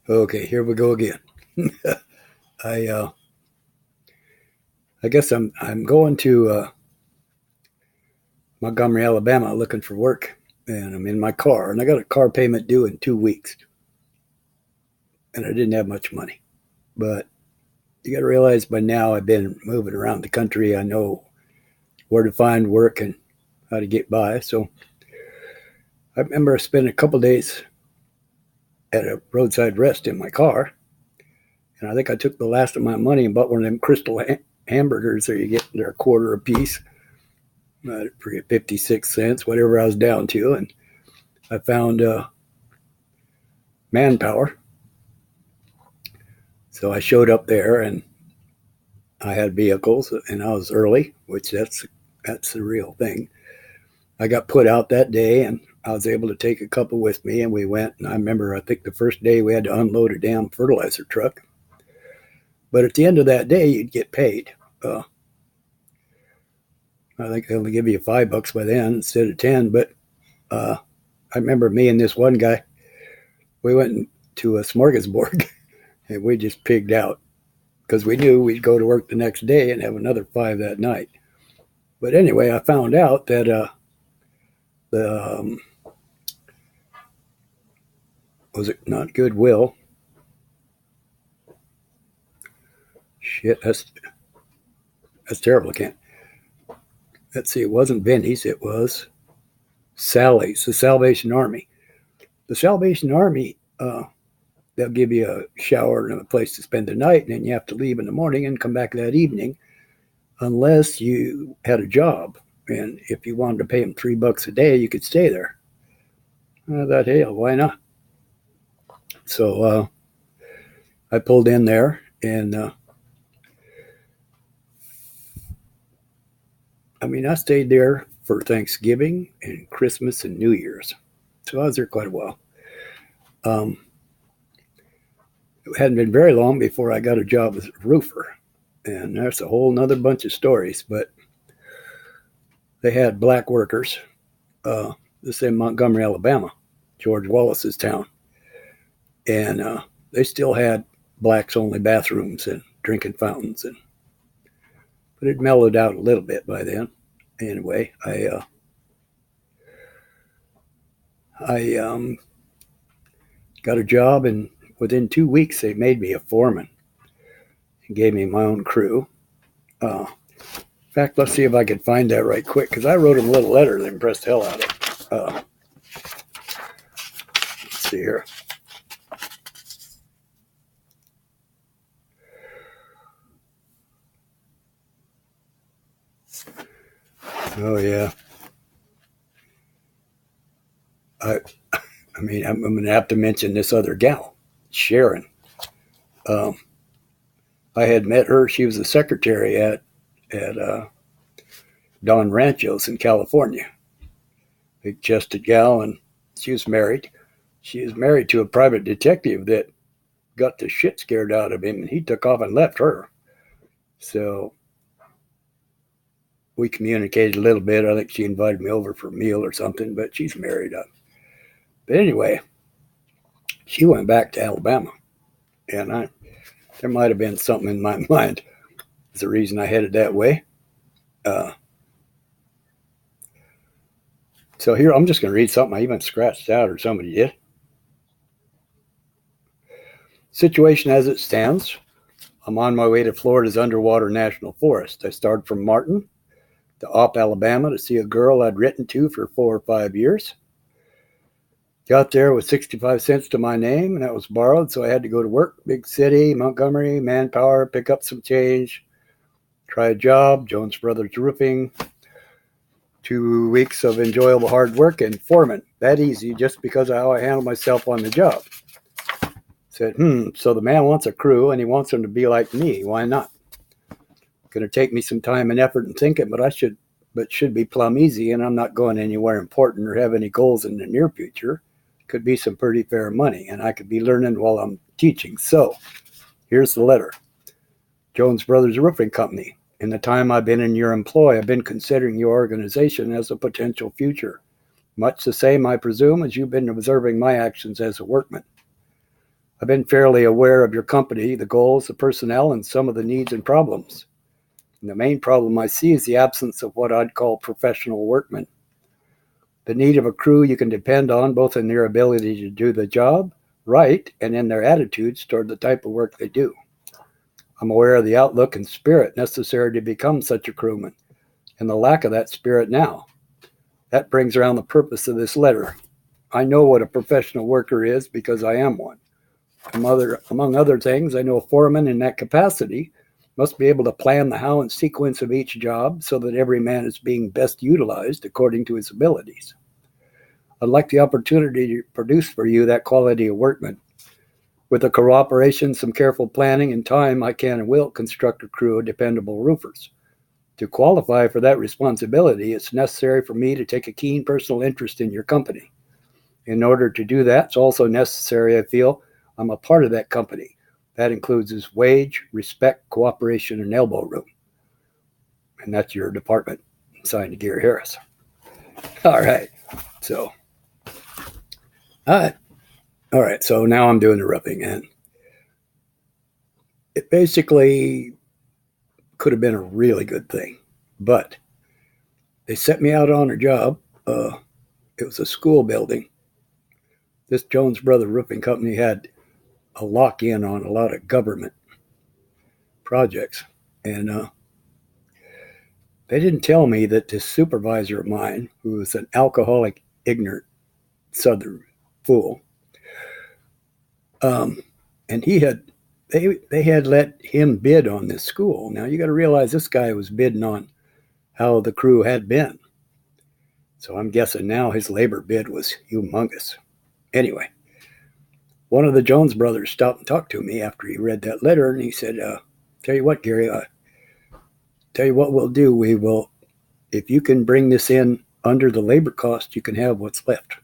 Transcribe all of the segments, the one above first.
Okay, here we go again. I uh, I guess I'm going to Montgomery, Alabama, looking for work, and I'm in my car, and I got a car payment due in 2 weeks, and I didn't have much money. But you got to realize by now I've been moving around the country. I know where to find work and how to get by. So I remember spending a couple days at a roadside rest in my car, and I think I took the last of my money and bought one of them crystal hamburgers that you get. They're a quarter a piece. I forget 56 cents, whatever I was down to, and I found manpower. So I showed up there, and I had vehicles, and I was early, which that's the real thing. I got put out that day, and I was able to take a couple with me, and we went. And I remember, I think the first day we had to unload a damn fertilizer truck. But at the end of that day, you'd get paid. I think they only give you $5 by then instead of 10. But I remember me and this one guy, we went to a smorgasbord, and we just pigged out because we knew we'd go to work the next day and have another 5 that night. But anyway, I found out that the was it not Goodwill? Shit, that's terrible. I can't. Let's see. It wasn't Vinny's. It was Sally's, the Salvation Army. The Salvation Army. They'll give you a shower and a place to spend the night, and then you have to leave in the morning and come back that evening, unless you had a job. And if you wanted to pay them $3 a day, you could stay there. I thought, hey, why not? So I pulled in there, and I stayed there for Thanksgiving and Christmas and New Year's. So I was there quite a while. It hadn't been very long before I got a job as a roofer. And that's a whole nother bunch of stories. But they had black workers. This in Montgomery, Alabama, George Wallace's town. And they still had blacks only bathrooms and drinking fountains. But it mellowed out a little bit by then. Anyway, I got a job, and within 2 weeks they made me a foreman and gave me my own crew. In fact, let's see if I can find that right quick, because I wrote him a little letter that impressed the hell out of him. Let's see here. Oh yeah. I I'm going to have to mention this other gal, Sharon. Um, I had met her. She was a secretary at Don Ranchos in California. Big chested gal, and she was married. She was married to a private detective that got the shit scared out of him, and he took off and left her. So we communicated a little bit. I think she invited me over for a meal or something, but she's married up. But anyway, she went back to Alabama, and there might have been something in my mind as the reason I headed that way. So here, I'm just going to read something I even scratched out, or somebody did. Situation as it stands. I'm on my way to Florida's underwater national forest. I started from Martin to Opp, Alabama, to see a girl I'd written to for 4 or 5 years. Got there with 65 cents to my name, and that was borrowed, so I had to go to work. Big city, Montgomery, manpower, pick up some change, try a job, Jones Brothers Roofing. 2 weeks of enjoyable hard work, and foreman. That easy, just because of how I handle myself on the job. Said, so the man wants a crew, and he wants them to be like me. Why not? Going to take me some time and effort and thinking, but should be plumb easy, and I'm not going anywhere important or have any goals in the near future. Could be some pretty fair money, and I could be learning while I'm teaching. So here's the letter. Jones Brothers Roofing Company. In the time I've been in your employ, I've been considering your organization as a potential future. Much the same, I presume, as you've been observing my actions as a workman. I've been fairly aware of your company, the goals, the personnel, and some of the needs and problems. And the main problem I see is the absence of what I'd call professional workmen. The need of a crew you can depend on both in their ability to do the job right and in their attitudes toward the type of work they do. I'm aware of the outlook and spirit necessary to become such a crewman and the lack of that spirit now. That brings around the purpose of this letter. I know what a professional worker is because I am one. Among other things, I know a foreman in that capacity must be able to plan the how and sequence of each job so that every man is being best utilized according to his abilities. I'd like the opportunity to produce for you that quality of workman. With the cooperation, some careful planning, and time, I can and will construct a crew of dependable roofers. To qualify for that responsibility, it's necessary for me to take a keen personal interest in your company. In order to do that, it's also necessary, I feel, I'm a part of that company. That includes its wage, respect, cooperation, and elbow room. And that's your department. Signed, Gary Harris. All right. So, all right. So now I'm doing the roofing, and it basically could have been a really good thing, but they set me out on a job. It was a school building. This Jones Brothers Roofing Company had a lock-in on a lot of government projects, and they didn't tell me that this supervisor of mine, who was an alcoholic, ignorant Southern fool, and they had let him bid on this school. Now you got to realize this guy was bidding on how the crew had been. So I'm guessing now his labor bid was humongous. Anyway, one of the Jones brothers stopped and talked to me after he read that letter, and he said, tell you what, Gary, tell you what we'll do. We will, if you can bring this in under the labor cost, you can have what's left.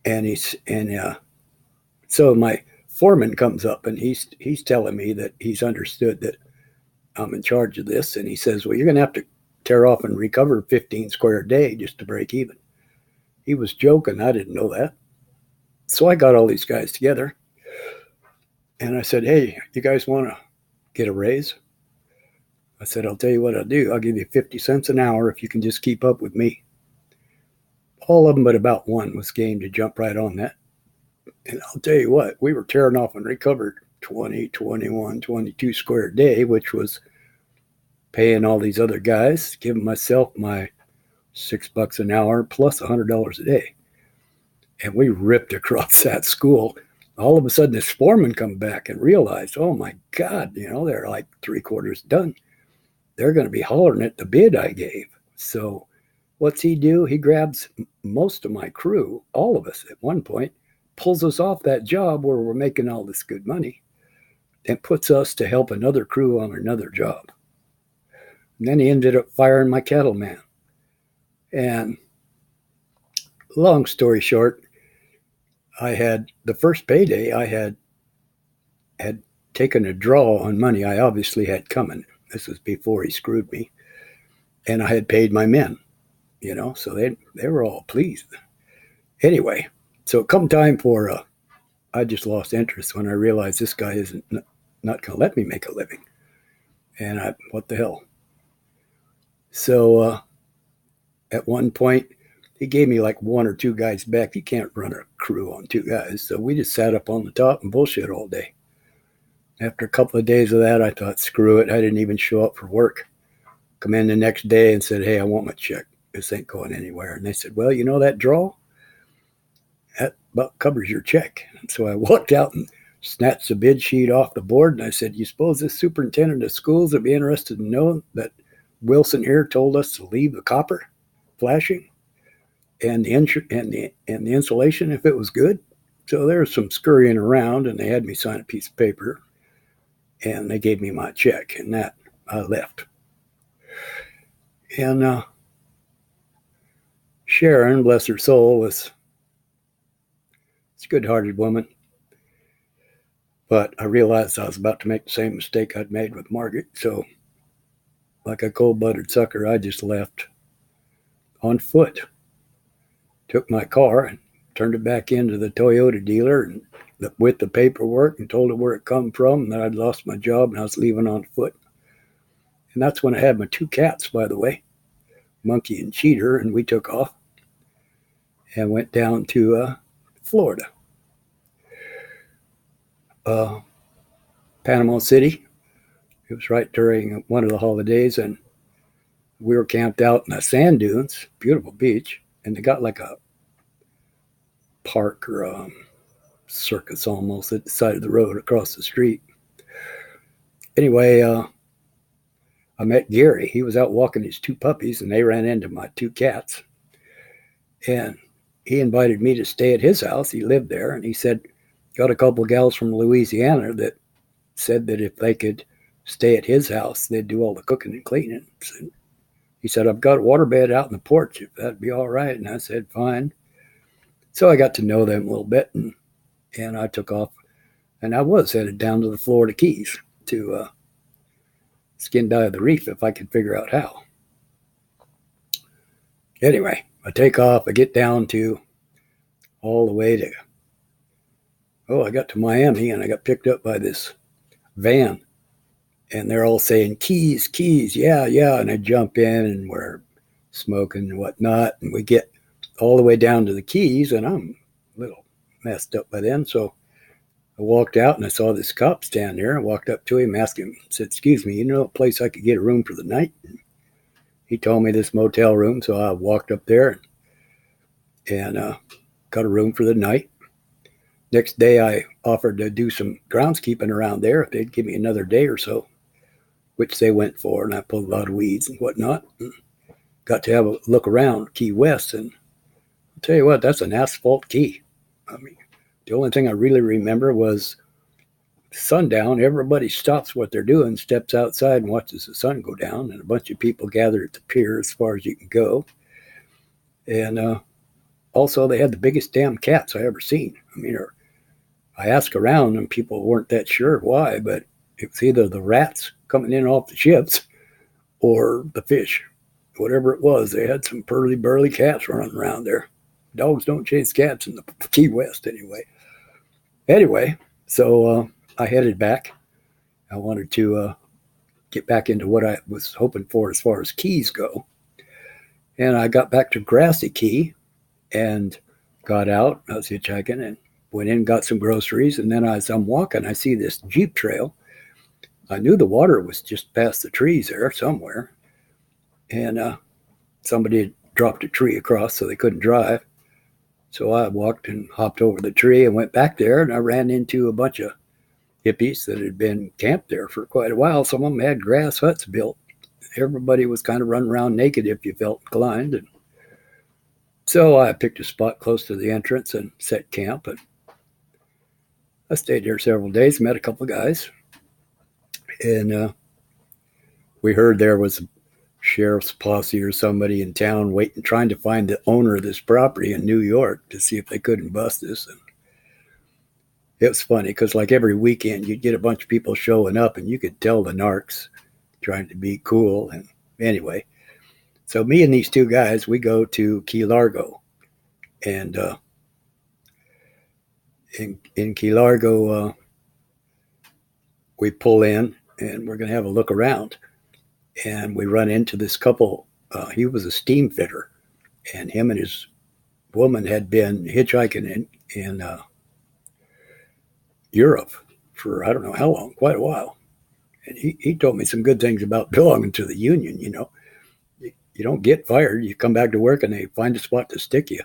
And so my foreman comes up, and he's telling me that he's understood that I'm in charge of this, and he says, well, you're going to have to tear off and recover 15 square a day just to break even. He was joking. I didn't know that. So I got all these guys together, and I said, hey, you guys want to get a raise? I said, I'll tell you what I'll do. I'll give you 50 cents an hour if you can just keep up with me. All of them but about one was game to jump right on that. And I'll tell you what, we were tearing off and recovered 20, 21, 22 square a day, which was paying all these other guys, giving myself my $6 an hour plus $100 a day. And we ripped across that school. All of a sudden, this foreman come back and realized, oh my God, they're like 3/4 done. They're going to be hollering at the bid I gave. So what's he do? He grabs most of my crew, all of us at one point, pulls us off that job where we're making all this good money, and puts us to help another crew on another job. And then he ended up firing my cattleman. And long story short, I had the first payday, I had taken a draw on money I obviously had coming. This was before he screwed me. And I had paid my men, so they were all pleased. Anyway, so come time for, I just lost interest when I realized this guy isn't not going to let me make a living. And what the hell? So at one point, he gave me like one or two guys back. You can't run a crew on two guys. So we just sat up on the top and bullshit all day. After a couple of days of that, I thought, screw it. I didn't even show up for work. Come in the next day and said, hey, I want my check. This ain't going anywhere. And they said, well, that draw? That about covers your check. And so I walked out and snatched the bid sheet off the board. And I said, you suppose this superintendent of schools would be interested to know that Wilson here told us to leave the copper flashing and the insulation if it was good? So there was some scurrying around, and they had me sign a piece of paper, and they gave me my check, and that I left. And Sharon, bless her soul, was a good-hearted woman. But I realized I was about to make the same mistake I'd made with Margaret. So like a cold-blooded sucker, I just left on foot. Took my car and turned it back into the Toyota dealer and with the paperwork and told her where it come from and that I'd lost my job and I was leaving on foot. And that's when I had my 2 cats, by the way, Monkey and Cheater, and we took off and went down to Florida. Panama City. It was right during one of the holidays, and we were camped out in the sand dunes, beautiful beach, and they got like a park or a circus almost at the side of the road across the street. Anyway, I met Gary. He was out walking his 2 puppies, and they ran into my 2 cats. And he invited me to stay at his house. He lived there, and he said, got a couple of gals from Louisiana that said that if they could stay at his house, they'd do all the cooking and cleaning. So he said, I've got a waterbed out in the porch, if that'd be all right. And I said, fine. So I got to know them a little bit, and I took off. And I was headed down to the Florida Keys to skin dive the reef if I could figure out how. Anyway, I take off. I get down to all the way to, I got to Miami, and I got picked up by this van. And they're all saying, Keys, Keys, yeah, yeah. And I jump in, and we're smoking and whatnot. And we get all the way down to the Keys, and I'm a little messed up by then. So I walked out, and I saw this cop stand there. I walked up to him, asked him, said, excuse me, you know a place I could get a room for the night? And he told me this motel room. So I walked up there and got a room for the night. Next day, I offered to do some groundskeeping around there if they'd give me another day or so, which they went for, and I pulled a lot of weeds and whatnot. And got to have a look around Key West, and I'll tell you what, that's an asphalt key. I mean, the only thing I really remember was sundown. Everybody stops what they're doing, steps outside and watches the sun go down, and a bunch of people gather at the pier as far as you can go. And also, they had the biggest damn cats I ever seen. I mean, I asked around, and people weren't that sure why, but it was either the rats coming in off the ships or the fish. Whatever it was, they had some pearly burly cats running around there. Dogs don't chase cats in the Key West anyway. Anyway, so I headed back. I wanted to get back into what I was hoping for as far as keys go. And I got back to Grassy Key and got out. I was hitchhiking and went in, got some groceries. And then as I'm walking, I see this Jeep trail. I knew the water was just past the trees there somewhere. And somebody had dropped a tree across so they couldn't drive. So I walked and hopped over the tree and went back there, and I ran into a bunch of hippies that had been camped there for quite a while. Some of them had grass huts built. Everybody was kind of running around naked if you felt inclined. And so I picked a spot close to the entrance and set camp. And I stayed there several days, met a couple of guys. And we heard there was a sheriff's posse or somebody in town waiting, trying to find the owner of this property in New York to see if they couldn't bust this. And it was funny because like every weekend you'd get a bunch of people showing up and you could tell the narcs trying to be cool. And anyway, so me and these 2 guys, we go to Key Largo. And in Key Largo, we pull in and we're going to have a look around. And we run into this couple. He was a steam fitter, and him and his woman had been hitchhiking in Europe for I don't know how long, quite a while. And he told me some good things about belonging to the union. You know, you don't get fired. You come back to work, and they find a spot to stick you.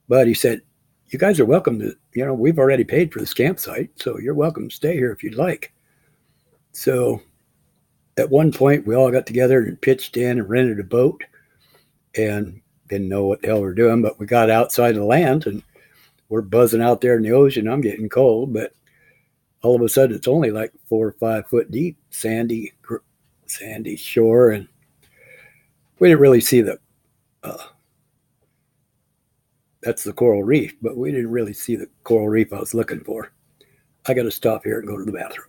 But he said, you guys are welcome to, we've already paid for this campsite, so you're welcome to stay here if you'd like. So at one point, we all got together and pitched in and rented a boat and didn't know what the hell we were doing, but we got outside the land and we're buzzing out there in the ocean. I'm getting cold, but all of a sudden it's only like 4 or 5 foot deep, sandy shore. And we didn't really see that's the coral reef, but we didn't really see the coral reef I was looking for. I got to stop here and go to the bathroom.